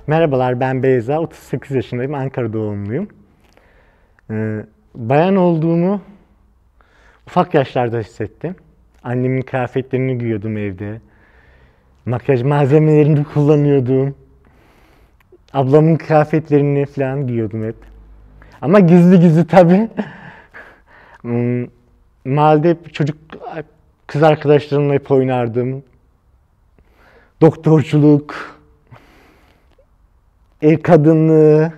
Merhabalar, ben Beyza, 38 yaşındayım, Ankara doğumluyum. Bayan olduğumu ufak yaşlarda hissettim. Annemin kıyafetlerini giyiyordum evde. Makyaj malzemelerini kullanıyordum. Ablamın kıyafetlerini falan giyiyordum hep. Ama gizli gizli tabii. Hmm, Mahallede hep kız arkadaşlarımla hep oynardım. Doktorculuk, ev kadınlığı,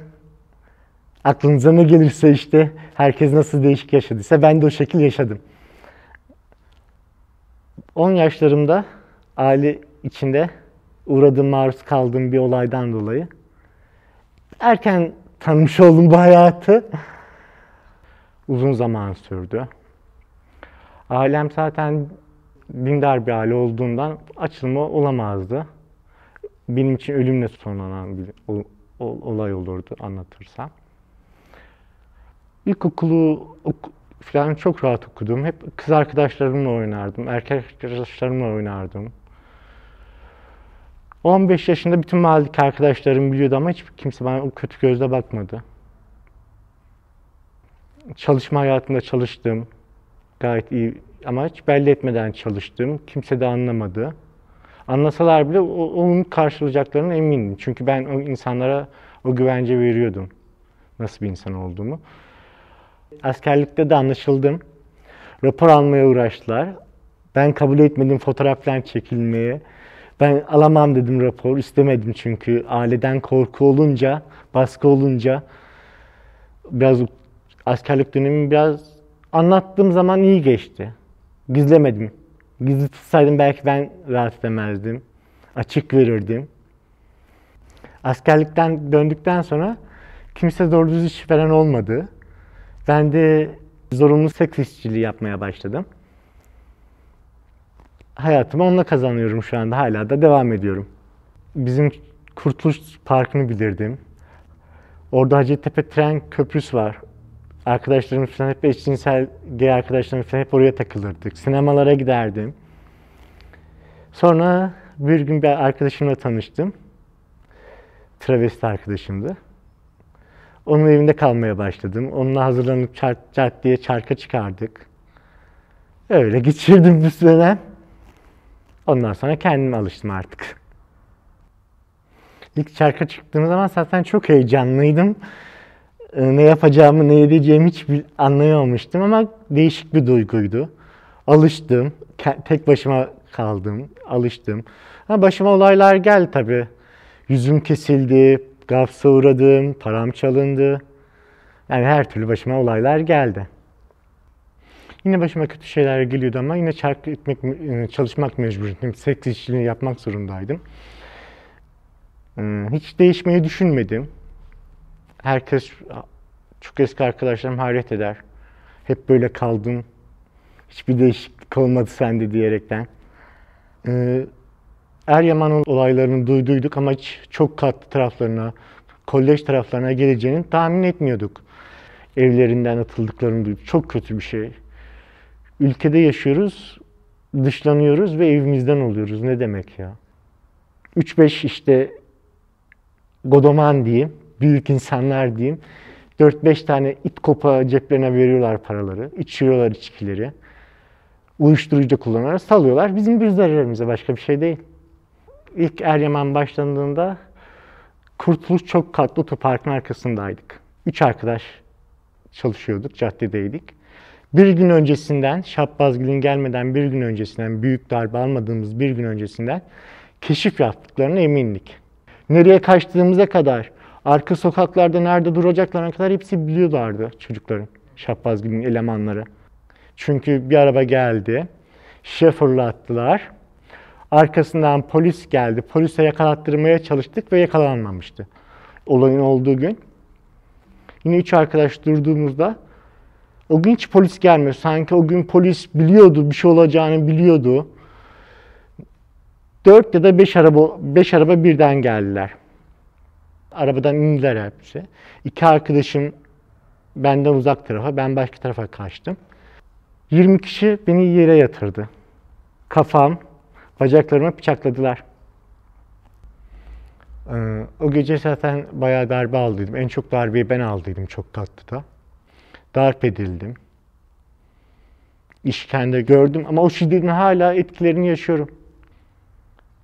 aklınıza ne gelirse işte herkes nasıl değişik yaşadıysa ben de o şekil yaşadım. 10 yaşlarımda aile içinde maruz kaldığım bir olaydan dolayı erken tanımış oldum bu hayatı. Uzun zaman sürdü. Ailem zaten dindar bir aile olduğundan açılma olamazdı. Benim için ölümle sonlanan bir olay olurdu anlatırsam. İlkokulu falan çok rahat okudum. Hep kız arkadaşlarımla oynardım, erkek arkadaşlarımla oynardım. 15 yaşında bütün mahalledeki arkadaşlarım biliyordu ama hiç kimse bana o kötü gözle bakmadı. Çalışma hayatında çalıştım. Gayet iyi ama hiç belli etmeden çalıştım. Kimse de anlamadı. Anlasalar bile onun karşılayacaklarına emindim. Çünkü ben o insanlara o güvence veriyordum. Nasıl bir insan olduğumu. Askerlikte de anlaşıldım. Rapor almaya uğraştılar. Ben kabul etmedim fotoğraf falan çekilmeye. Ben alamam dedim rapor. İstemedim çünkü aileden korku olunca, baskı olunca biraz askerlik dönemi biraz anlattığım zaman iyi geçti. Gizlemedim. Gizli tutsaydım belki ben rahat edemezdim. Açık verirdim. Askerlikten döndükten sonra kimse doğru düz iş veren olmadı. Ben de zorunlu seks işçiliği yapmaya başladım. Hayatımı onunla kazanıyorum şu anda. Hala da devam ediyorum. Bizim Kurtuluş Parkı'nı bilirdim. Orada Hacettepe tren köprüsü var. Arkadaşlarım falan hep eşcinsel gay arkadaşlarım falan hep oraya takılırdık. Sinemalara giderdim. Sonra bir gün bir arkadaşımla tanıştım. Travesti arkadaşımdı. Onun evinde kalmaya başladım. Onunla hazırlanıp caddeye çarka çıkardık. Öyle geçirdim bir süre. Ondan sonra kendim alıştım artık. İlk çarka çıktığım zaman zaten çok heyecanlıydım. Ne yapacağımı, ne edeceğimi hiç anlayamamıştım ama değişik bir duyguydu. Alıştım, tek başıma kaldım, alıştım. Ama başıma olaylar geldi tabii. Yüzüm kesildi, gafsa uğradım, param çalındı. Yani her türlü başıma olaylar geldi. Yine başıma kötü şeyler geliyordu ama yine çalışmak mecburiydim. Seks işçiliğini yapmak zorundaydım. Hiç değişmeyi düşünmedim. Herkes, çok eski arkadaşlarım hayret eder. Hep böyle kaldın, hiçbir değişiklik olmadı sende diyerekten. Eryaman olaylarını duyduyduk ama hiç çok katlı taraflarına, kolej taraflarına geleceğini tahmin etmiyorduk. Evlerinden atıldıklarını duyduk. Çok kötü bir şey. Ülkede yaşıyoruz, dışlanıyoruz ve evimizden oluyoruz. Ne demek ya? 3-5 işte godoman diyeyim, büyük insanlar diyeyim. 4-5 tane it kopa ceplerine veriyorlar paraları, içiyorlar içkileri. Uyuşturucu da kullanıyorlar, salıyorlar. Bizim bir zararımıza, başka bir şey değil. İlk Eryaman başlandığında Kurtuluş çok katlı otoparkın arkasındaydık. 3 arkadaş çalışıyorduk, caddedeydik. Bir gün öncesinden, Şahbazgil'in gelmeden bir gün öncesinden, büyük darbe almadığımız bir gün öncesinden keşif yaptıklarına emindik. Nereye kaçtığımıza kadar, arka sokaklarda nerede duracaklarına kadar hepsi biliyorlardı çocukların, Şahbazgil'in elemanları. Çünkü bir araba geldi, şişe fırlattılar. Arkasından polis geldi. Polise yakalattırmaya çalıştık ve yakalanmamıştı. Olayın olduğu gün. Yine 3 arkadaş durduğumuzda o gün hiç polis gelmiyor. Sanki o gün polis biliyordu, bir şey olacağını biliyordu. 4 ya da 5 araba birden geldiler. Arabadan indiler hepsi. 2 arkadaşım benden uzak tarafa, ben başka tarafa kaçtım. 20 kişi beni yere yatırdı. Kafam, bacaklarıma bıçakladılar. O gece zaten bayağı darbe aldıydım. En çok darbeyi ben aldıydım çok tatlıda. Darp edildim. İşkence gördüm ama o şiddetin hala etkilerini yaşıyorum.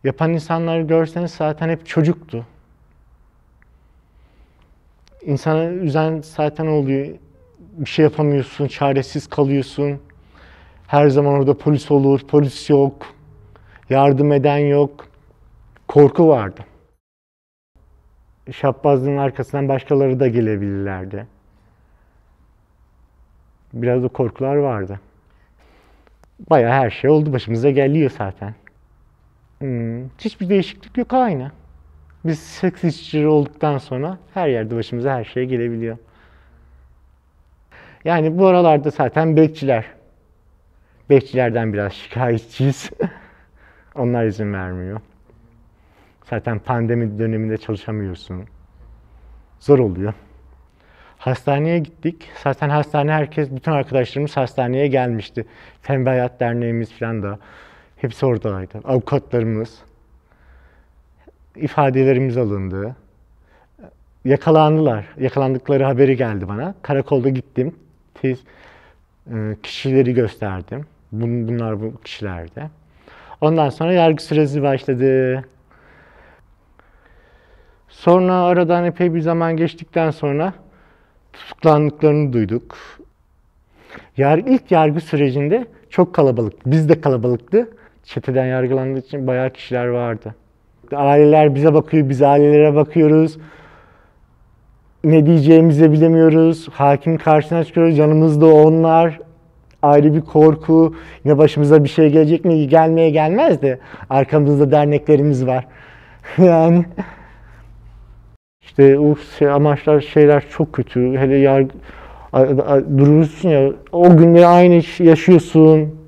Yapan insanları görseniz zaten hep çocuktu. İnsanı üzen zaten oluyor. Bir şey yapamıyorsun, çaresiz kalıyorsun. Her zaman orada polis olur, polis yok. Yardım eden yok. Korku vardı. Şahbazlığın arkasından başkaları da gelebilirlerdi. Biraz da korkular vardı. Bayağı her şey oldu, başımıza geliyor zaten. Hiçbir değişiklik yok, aynı. Biz seks işçileri olduktan sonra her yerde başımıza her şey gelebiliyor. Yani bu aralarda zaten bekçiler. Bekçilerden biraz şikayetçiyiz. Onlar izin vermiyor. Zaten pandemi döneminde çalışamıyorsun. Zor oluyor. Hastaneye gittik. Zaten bütün arkadaşlarımız hastaneye gelmişti. Pembe Hayat Derneğimiz falan da hepsi oradaydı. Avukatlarımız. İfadelerimiz alındı. Yakalandılar. Yakalandıkları haberi geldi bana. Karakolda gittim. Kişileri gösterdim. Bunlar bu kişilerdi. Ondan sonra yargı süreci başladı. Sonra aradan epey bir zaman geçtikten sonra tutuklandıklarını duyduk. İlk yargı sürecinde çok kalabalık. Biz de kalabalıktı. Çeteden yargılandığı için bayağı kişiler vardı. Aileler bize bakıyor, biz ailelere bakıyoruz. Ne diyeceğimizi bilemiyoruz. Hakim karşısına çıkıyoruz, yanımızda onlar. Ayrı bir korku. Yine başımıza bir şey gelecek mi? Gelmeye gelmez de arkamızda derneklerimiz var. Yani işte o amaçlar, şeyler çok kötü. Hele durursun ya, o günleri aynı yaşıyorsun.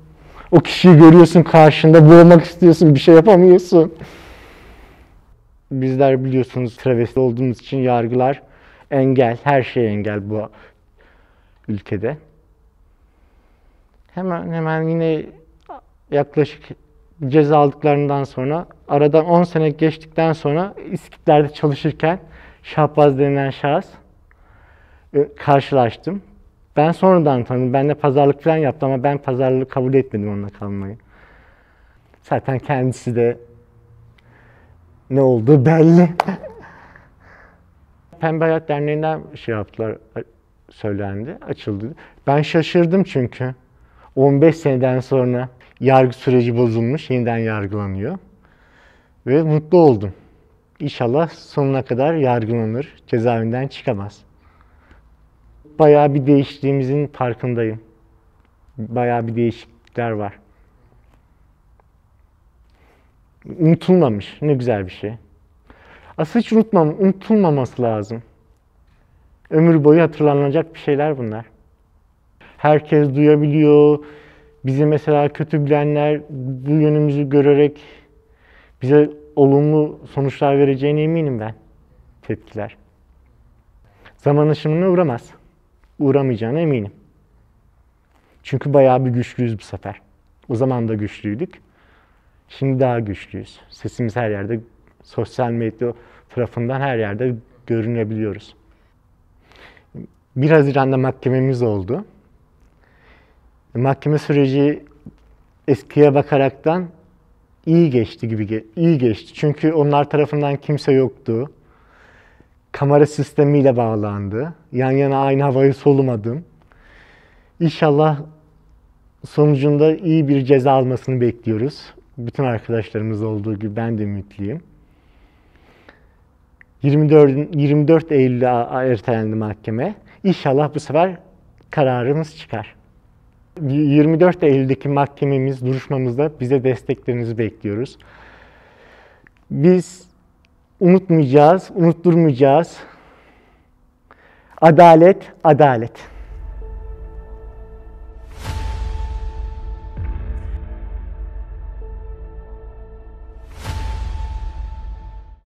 O kişiyi görüyorsun karşında, boğmak istiyorsun, bir şey yapamıyorsun. Bizler biliyorsunuz travesti olduğumuz için yargılar engel, her şey engel bu ülkede. Hemen yine yaklaşık ceza aldıklarından sonra, aradan 10 sene geçtikten sonra İskitler'de çalışırken Şahbaz denilen şahıs karşılaştım. Ben sonradan tanıdım. Ben de pazarlık falan yaptım ama ben pazarlığı kabul etmedim onunla kalmayı. Zaten kendisi de ne olduğu belli. Pembe Hayat Derneği'nden yaptılar, söylendi, açıldı. Ben şaşırdım çünkü. 15 seneden sonra yargı süreci bozulmuş, yeniden yargılanıyor. Ve mutlu oldum. İnşallah sonuna kadar yargılanır, cezaevinden çıkamaz. Bayağı bir değiştiğimizin farkındayım. Bayağı bir değişiklikler var. Unutulmamış, ne güzel bir şey. Aslında hiç unutulmaması lazım. Ömür boyu hatırlanacak bir şeyler bunlar. Herkes duyabiliyor. Bizi mesela kötü bilenler bu yönümüzü görerek bize olumlu sonuçlar vereceğine eminim ben. Tepkiler. Zaman aşımına uğramaz. Uğramayacağına eminim. Çünkü bayağı bir güçlüyüz bu sefer. O zaman da güçlüydük. Şimdi daha güçlüyüz. Sesimiz her yerde, sosyal medya tarafından her yerde görünebiliyoruz. 1 Haziran'da mahkememiz oldu. Mahkeme süreci eskiye bakaraktan iyi geçti iyi geçti. Çünkü onlar tarafından kimse yoktu. Kamera sistemiyle bağlandı. Yan yana aynı havayı solumadım. İnşallah sonucunda iyi bir ceza almasını bekliyoruz. Bütün arkadaşlarımız olduğu gibi ben de ümitliyim. 24 Eylül'de ertelendi mahkeme. İnşallah bu sefer kararımız çıkar. 24 Eylül'deki mahkememiz, duruşmamızda bize desteklerinizi bekliyoruz. Biz unutmayacağız, unutturmayacağız. Adalet, adalet.